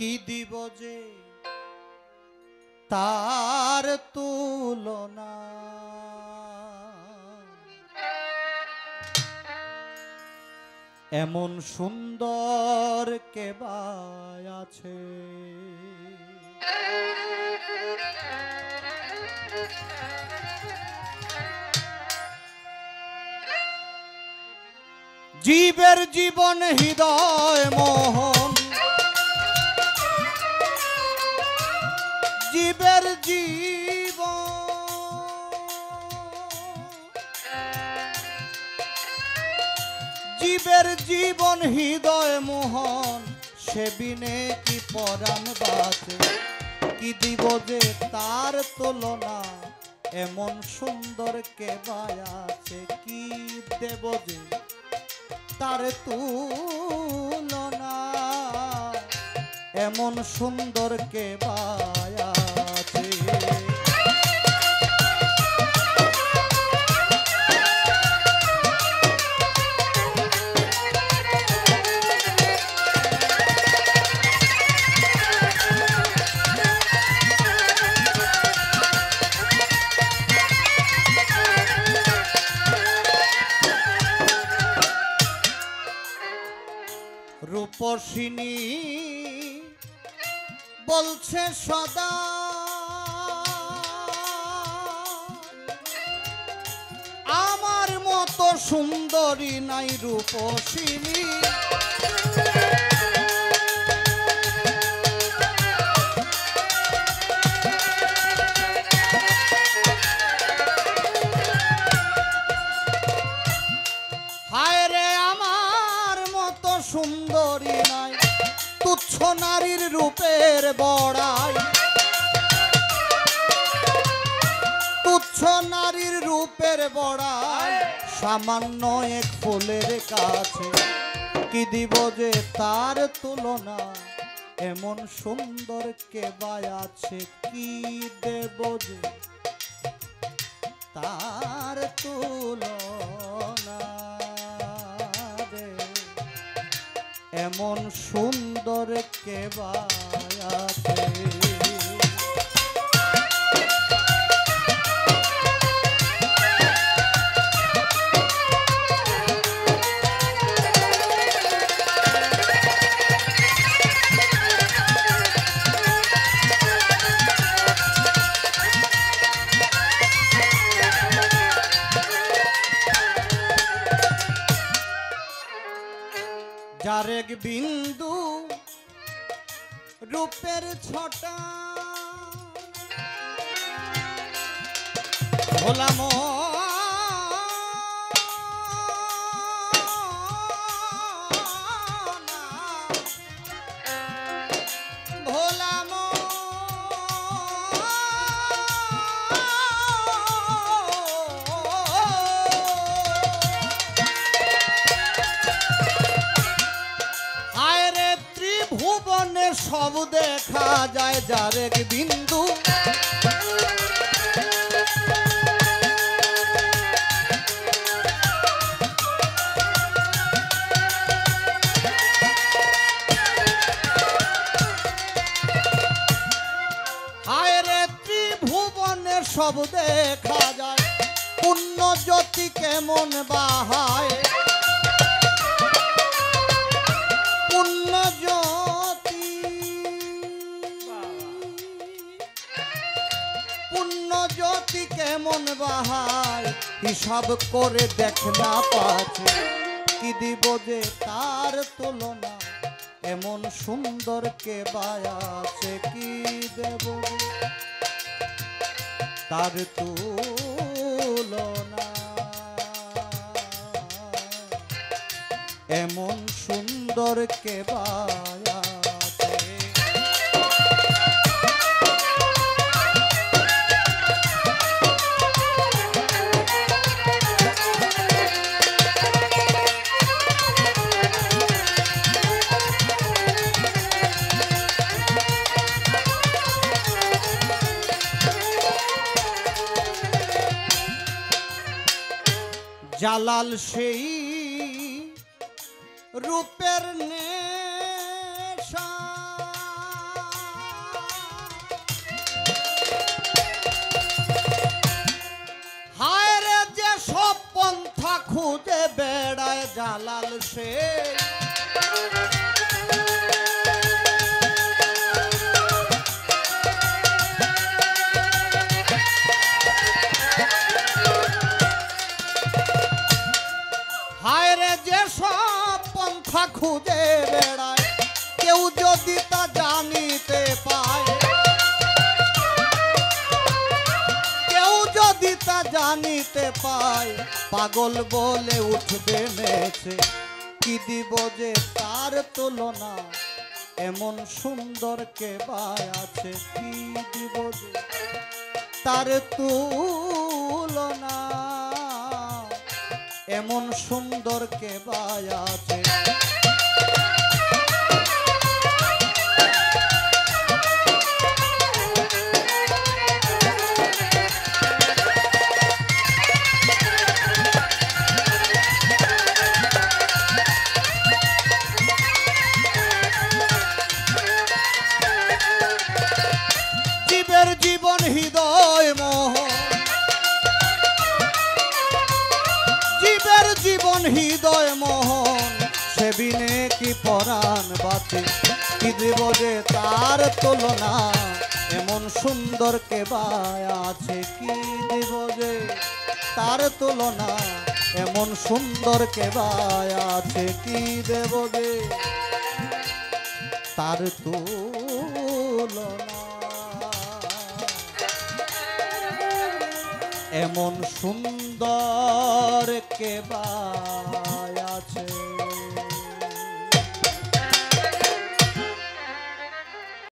কি দিব যে তার তুলনা, এমন সুন্দর কে বা আছে। জীবের জীবন হৃদয় মোহন, জীবের জীবের জীবন হৃদয় মোহন, সে বিনে কি পরাণ বাঁচে। কি দিব যে তার তুলনা, এমন সুন্দর কে বা আছে। কি দেব যে তার তুলনা, এমন সুন্দর কে বা আছে। রূপসিনী বলছে সদা, আমার মতো সুন্দরী নাই রূপসিনী। হায় রে আমার মতো সুন্দরী নাই, তুচ্ছ নারীর রূপের বড়াই, তুচ্ছ নারীর রূপের বড়াই, সামান্য এক ফুলের কাছে। কি দিব যে তার তুলনা, এমন সুন্দর কে বা আছে। কি দেব যে তার তুলনা, এমন সুন্দর কে বা আছে। যার এক বিন্দু রূপের ছটা, ভোলাম সব দেখা যায় যার এক বিন্দু, হায় রে ত্রিভুবনে সব দেখা যায়, পুণ্য জ্যোতি কেমন বাহায়, পুণ্য জ্যোতি কেমন বাহায়, হিসাব করে দেখ না পাচ্ছে। কি দিব যে তার তুলনা, এমন সুন্দর কে বা আছে। কি দেব তার তুলনা, এমন সুন্দর কে বা আছে। জালাল সেই রূপের নেশা, জালাল সে হায় রে যে সব পন্থা খুঁজে বেড়ায় কেউ যদি তা জানিতে পায় কেউ যদি তা জানিতে পায় পাগল বলে উঠবে মেছে কি দিব যে তার তুলনা এমন সুন্দর কে বাই আছে কি দিব যে তার তুলনা এমন সুন্দর কে বাই আছে জীবের জীবন হৃদয় মোহ জীবের জীবন হৃদয় মোহন সে বিনে কি পরাণ বাঁচে কি দিব যে তার তুলনা এমন সুন্দর কে বাই আছে কি দিব যে তার তুলনা এমন সুন্দর কে বাই আছে কি দেব যে তার তুলনা এমন সুন্দর কে বাই আছে।